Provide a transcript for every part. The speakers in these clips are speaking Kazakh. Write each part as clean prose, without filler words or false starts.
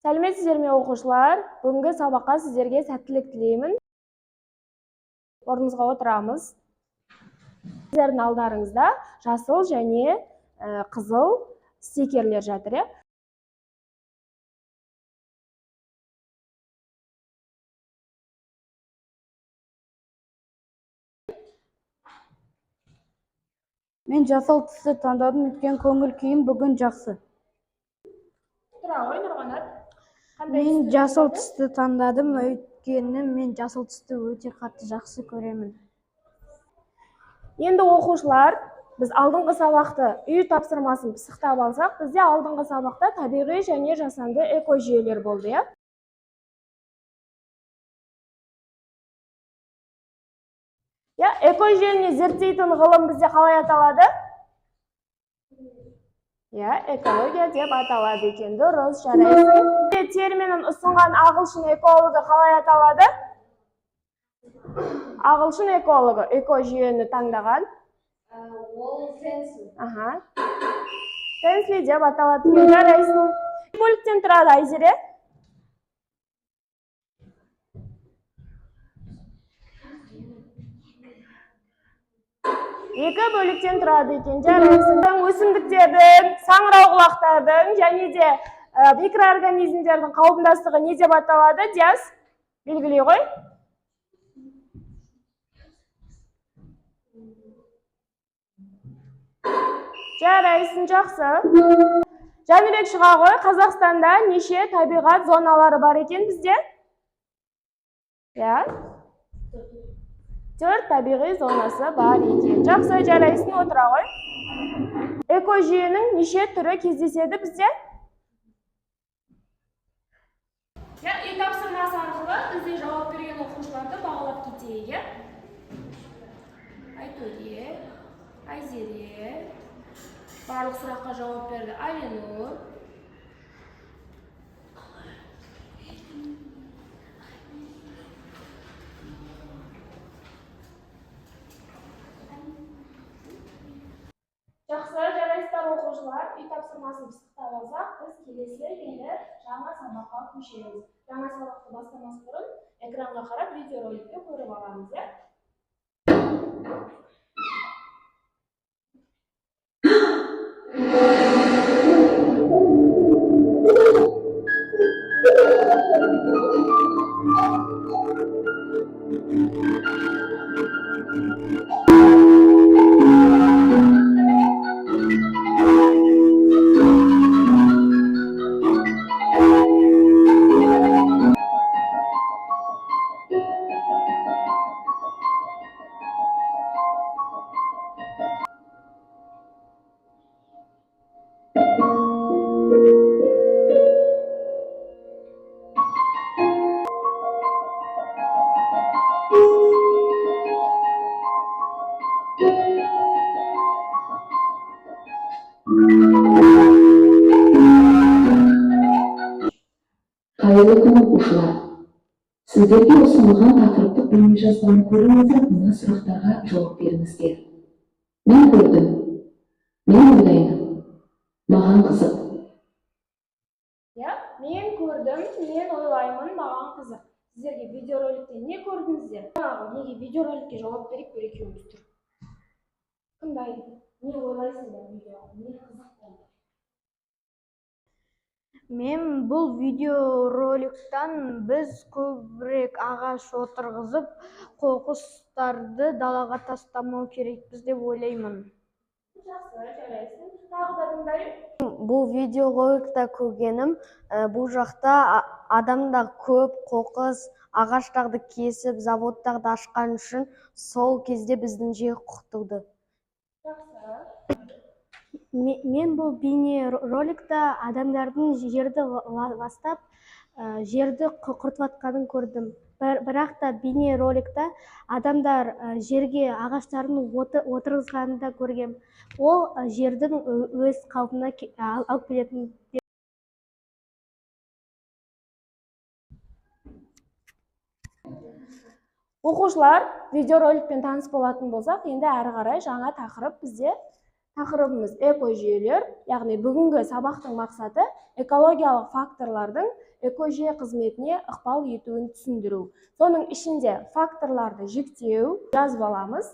Сәлеметсіздер ме оқушылар? Бүгінгі сабаққа сіздерге сәттілік тілеймін. Орныңызға отырамыз. Сіздердің алдарыңызда жасыл және қызыл стикерлер жатыр. Мен жасыл түсті таңдадым, өткен көңіл күйім бүгін жақсы. Тұра ғой, Нұрғанат. Мен жасыл түсті таңдадым, өйткені мен жасыл түсті өте қатты жақсы көремін. Енді оқушылар, біз алдыңғы сабақты үй тапсырмасын пысықтап алсақ, бізде алдыңғы сабақта табиғи және жасанды экожүйелер болды, иә? Экожүйені зерттейтін ғылым бізде қалай аталады? Экология деп аталады екен. Дұрыс, жарайсың. Терминін ұсынған ағылшын экологы қалай аталады? Ағылшын экологы экожүйені таңдаған. Тенсли деп аталады екен. Жарайсың. Бөліктен тұрады, Айзере? Екі бөліктен тұрады екен. Жарайсың. Өсімдіктердің, саңырауқұлақтардың және де микроорганизмдердің қауымдастығы не деп аталады? Диас, белгілей ғой. Жарайсың, жақсы. Жәнібек шыға ғой, Қазақстанда неше табиғат зоналары бар екен бізде? 4 табиғи зонасы бар екен. Жақсы, жарайсың, отыра ғой. Экожүйенің неше түрі кездеседі бізде? Үй тапсырмасы арқылы бізде жауап берген оқушыларды бағалап кетейік. Айтөре, Айзере, барлық сұраққа жауап берді. Алинур. Жақсы, жарайсыздар оқушылар. Үй тапсырмасын пысықтап алсақ, біз келесі енді жаңа сабаққа көшеміз. Жаңа сабақты бастамас бұрын экранға қарап видеороликті көріп аламыз, иә? Қайырлы күн оқушылар. Сіздерге ұсынылған тақырыптық бейнежазбаны көре отырып, мына сұрақтарға жауап беріңіздер. Мен көрдім. Мен ойлаймын. Маған қызық. Мен көрдім, мен ойлаймын, маған қызық. Сіздерге видеороликте не көрдіңіздер? Неге видеороликке жауап беріп екеуміз тұр? Қандай? Не ойлайсыңдар видеоға? Не қызық болды? Мен бұл видеороликтан біз көбірек ағаш отырғызып, қоқыстарды далаға тастамау керекпіз деп ойлаймын. Жақсы, жарайсың. Тағы да қандай? Бұл видеороликта көргенім, бұл жақта адамдар көп қоқыс, ағаштарды кесіп, заводтарды ашқан үшін сол кезде біздің жер құртылды. Жақсы. Мен бұл бейне роликта адамдардың жерді ластап, жерді құртыватқанын көрдім. Бірақ та бейне роликта адамдар жерге ағаштарын отырғызғанын да көргем. Ол жердің өз қалпына алып келетін. Оқушылар, видеороликпен таныс болатын болсақ, енді әрі қарай жаңа тақырып бізде Тақырыбымыз экожүйелер, яғни бүгінгі сабақтың мақсаты экологиялық факторлардың экожүйе қызметіне ықпал етуін түсіндіру. Соның ішінде факторларды жіктеу жазып аламыз.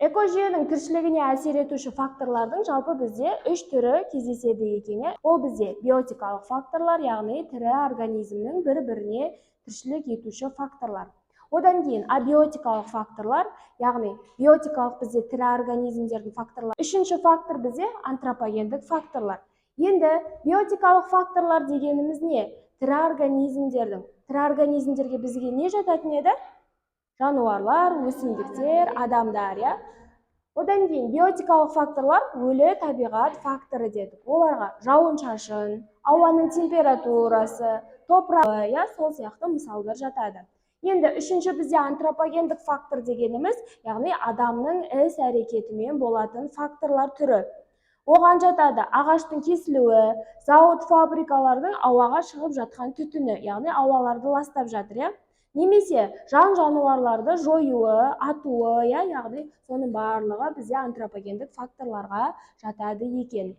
Экожүйенің тіршілігіне әсер етуші факторлардың жалпы бізде 3 түрі кездеседі екен. Ол бізде биотикалық факторлар, яғни тірі организмнің бір-біріне тіршілік етуші факторлар. Одан кейін абиотикалық факторлар, яғни биотикалық бізде тірі организмдердің факторлары. Үшінші фактор бізде антропогендік факторлар. Енді биотикалық факторлар дегеніміз не? Тірі организмдерге бізге не жататын еді? Жануарлар, өсімдіктер, адамдар, я. Одан кейін биотикалық факторлар өлі табиғат факторы дедік. Оларға жауын-шашын, ауаның температурасы, топырағы, я, сол сияқты мысалдар жатады. Енді үшінші бізде антропогендік фактор дегеніміз, яғни адамның іс-әрекетімен болатын факторлар түрі. Оған жатады ағаштың кесілуі, зауыт фабрикалардың ауаға шығып жатқан түтіні, яғни ауаларды ластап жатыр, я. Немесе жан-жануарларды жоюы, атуы, яғни соның барлығы бізде антропогендік факторларға жатады екен.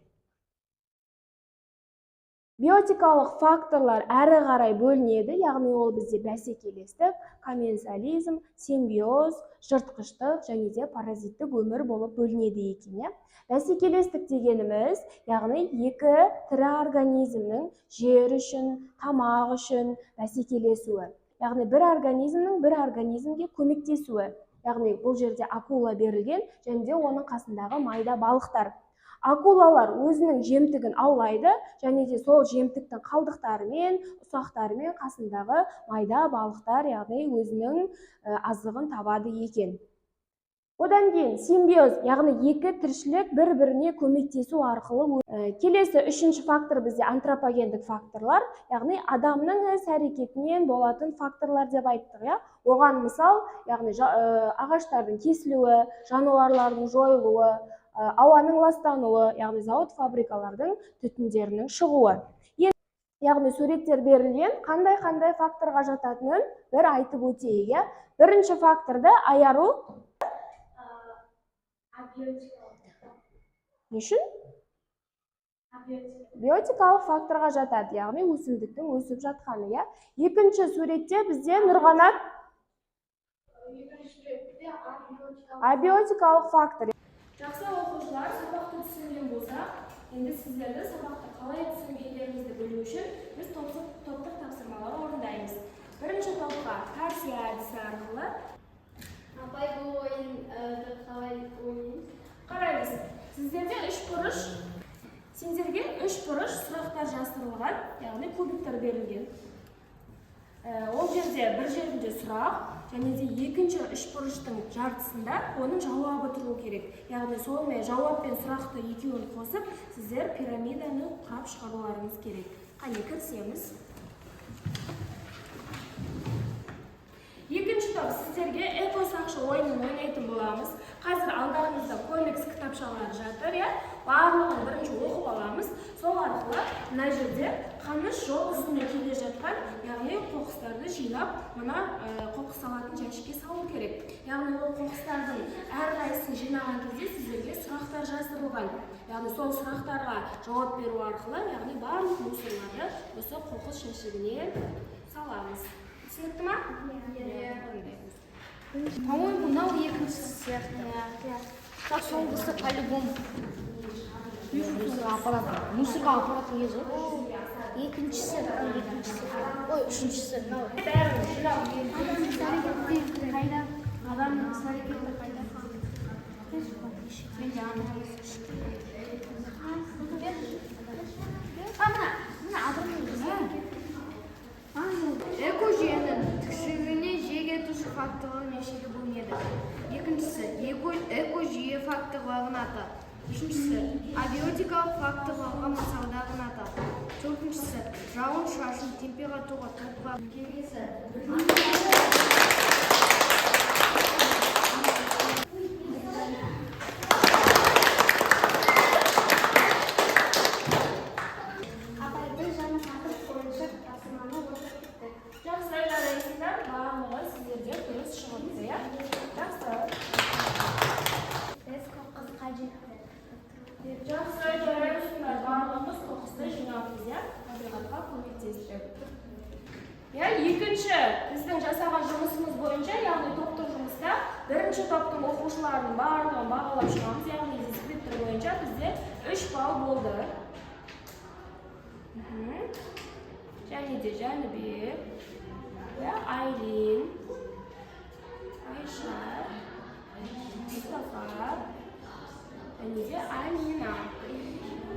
Биотикалық факторлар әрі қарай бөлінеді, яғни ол бізде бәсекелестік, комменсализм, симбиоз, жыртқыштық және де паразиттік өмір болып бөлінеді екен. Бәсекелестік дегеніміз, яғни екі тірі организмнің жер үшін, тамақ үшін бәсекелесуі. Яғни бір организмнің бір организмге көмектесуі. Яғни бұл жерде акула берілген, және де оның қасындағы майда балықтар. Акулалар өзінің жемтігін аулайды, және де сол жемтіктің қалдықтарымен, ұсақтарымен қасындағы майда балықтар, яғни өзінің азығын табады екен. Одан кейін симбиоз, яғни екі тіршілік бір-біріне көмектесу арқылы. Келесі үшінші фактор бізде антропогендік факторлар, яғни адамның іс-әрекетінен болатын факторлар деп айттық, я. Оған мысал, яғни ағаштардың кесілуі, жануарлардың жойылуы, ауаның ластануы, яғни зауыт фабрикалардың түтіндерінің шығуы. Яғни суреттер берілген, қандай факторға жататынын бір айтып өтейік. Бірінші факторды аяру. Не үшін? Биотикалық факторға жатады, яғни өсімдіктің өсіп жатқаны. Екінші суретте бізде Нұрғанат абиотикалық фактор. Жақсы оқушылар, сабақты түсінген болсақ, енді сіздерді сабақты қалай түсінгендеріңізді білу үшін біз топтық тапсырмалар орындаймыз. Бірінші топқа Тарсия әдісі арқылы Апай, бұл ойынды қалай ойнайсыз? Қараймыз. Сіздерде 3 бұрыш, сендерге 3 бұрыш сұрақтар жасырылған, яғни кубиктер берілген. Ол жерде бір жерінде сұрақ, және де екінші 3 бұрыштың жартысында оның жауабы тұру керек. Яғни сонымен жауап пен сұрақты екеуін қосып, сіздер пирамиданы құрап шығаруларыңыз керек. Қане кірісеміз. Екінші топ сіздерге эко-сақшы ойынын ойнайтын боламыз. Қазір алдарыңызда комикс кітапшалар жатыр, барлығын бірінші оқып аламыз. Сол арқылы мына жерде қаныш жол үстіне келе жатқан, яғни қоқыстарды жинап, мына қоқыс салатын жәшікке салу керек. Яғни ол қоқыстардың әрқайсысын жинаған кезде сіздерге сұрақтар жазылған. Яғни сол сұрақтарға жауап беру арқылы, яғни барлық мусорларды осы қоқыс жәшігіне саламыз. Түсінікті ма? По-моему, мынау екіншісі сияқты. Так соңғысы по-любому. Мусорға апаратын кез ғой. Екіншісі. Ой, үшіншісі. Адамның іс-әрекеті қайда? Экожүйенің тікшігіне жиек етуші факторлар нешеге бөлінеді? Екіншісі, экожүйе факторларын атап. Үшіншісі, абиотикалық факторларға мысалдарын атап. Төртіншісі, жауын шашын температура топырақ келгесі. Апайды жаңа тақырып бойынша тапсырманы оқып кетті. Жақсы, жарайсыздар. Барлығы сіздерде дұрыс шығыпты, иә? Жақсы. Біз қоқысқа жеттік. Жақсы, жарайсыздар. Барлығымыз қоқысты жинаппыз, иә? Табиғатқа көмектестік. Я, екінші біздің жасаған жұмысымыз бойынша, яғни топтық жұмыста бірінші топтың оқушыларының барлығын бағалап шығамыз, яғни дискриптор бойынша бізде 3 балл болды. Және де Жәнібек, Айлин, Айша, Мұстафа, және де Амина.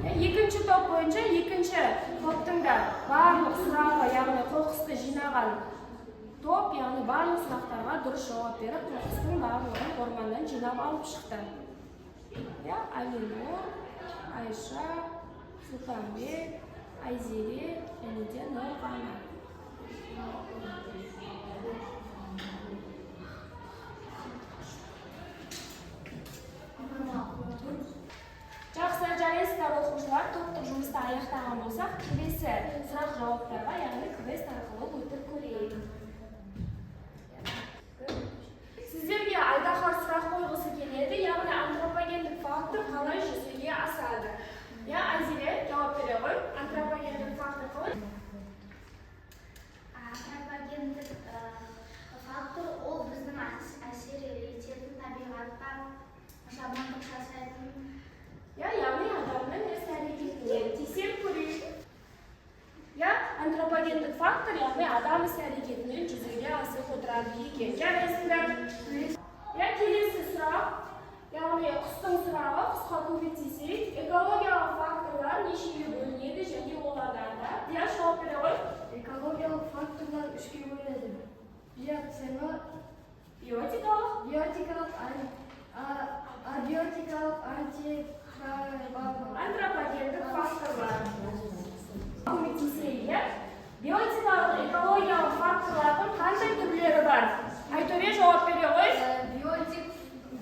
Екінші топ бойынша, екінші топтың да барлық сұраққа, яғни қоқысты жинаған топ, яғни барлық сұрақтарға дұрыс жауап беріп, қоқыстың барлығын ормандан жинап алып шықты. Алинур, Айша, Сұлтанбек, Айзере, және де Нұрғана. Жақсы, жарайсыздар оқушылар, топтық жұмысты аяқтаған болсақ, келесі сұрақ жауаптарға, яғни квест арқылы өтіп көрейік. Сіздерге айдаһар сұрақ қойғысы келеді, яғни антропогендік фактор қалай жүзеге асады. Айзере, жауап бере ғой. Антропогендік фактор қалай? Антропогендік фактор ол біздің әсер ететін табиғатқа жамандық жасайтын. Яғни адамның іс-әрекетіне тексеріп көрейік. Антропогендік фактор, яғни адам іс-әрекетінен жүзеге асып отырады екен. Жарайсыздар. Келесі сұрақ, яғни құстың сұрағы, құсқа көбейтсек, экологиялық факторлар нешеге бөлінеді және олардан да? Жауап бере ғой. Экологиялық факторлар үшке бөлінеді. Биотикалық, абиотикалық, антропогендік факторлар. Көмектесейік. Биотикалық, экологиялық факторлардың қандай түрлері бар? Айтөре жауап бере ғой.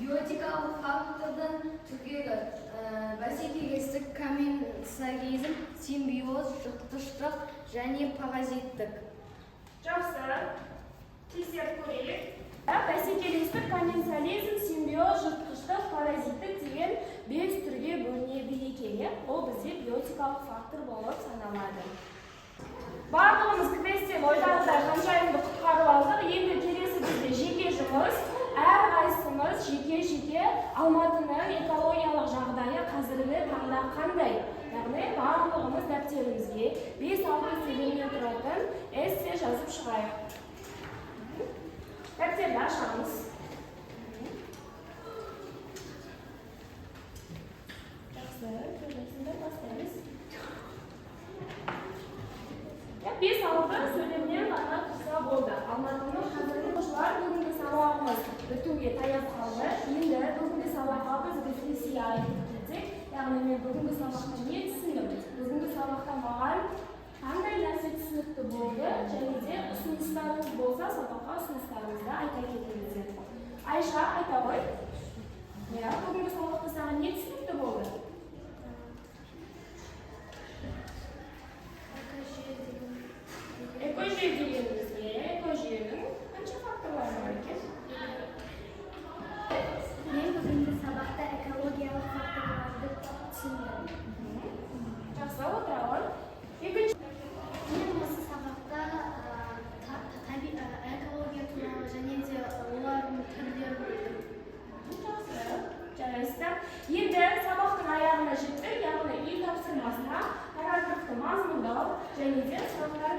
Биотикалық фактордан түргегі бәсекелестік, комменсализм, симбиоз, жыртқыштық және паразиттік. Жақсы. Тексеріп көрейік. Бәсекелестік, комменсализм, симбиоз, жыртқыштық, паразиттік деген 5 түрге бөлінеді екен. Ол бізде биотикалық фактор болып саналады. Барлығымыз квесттен ойдағыдай қаншайымды құтқарып алдық. Енді келесі бізде жеке жұмыс. Әрқайсымыз жеке-жеке Алматының экологиялық жағдайы қазіргі таңда қандай? Яғни барлығымыз дәптерімізге 5-6 сөйлемнен тұратын эссе жазып шығайық. Дәптерді ашамыз. Жақсы, көресіңдер, бастаймыз. 5-6 сөйлемнен ғана тұрса болды. Алматының қазіргі оқушылар бүгінгі сабағымыз бітуге таяп қалды. Енді бүгінгі сабаққа біз рефлексия айтып кетсек, яғни мен бүгінгі сабақта не түсіндім? Бүгінгі сабақта маған қандай нәрсе түсінікті болды, және де ұсыныстарыңыз болса, сабаққа ұсыныстарыңызды айта кетіңіздер. Айша, айта ғой. Бүгінгі сабақта саған не түсінікті болды? Экожүйе дегенімізге, экожүйенің қанша факторлары бар екен? Мен бүгінгі сабақта экологиялық факторларды түсіндім. Жақсы, отыра ғой. Екінші. Мен осы сабақта экология туралы және де олардың түрлерін білдім. Жақсы, жарайсыздар. Енді сабақтың аяғына жеттік, яғни үй тапсырмасына параграфты мазмұндау және де сұрақтар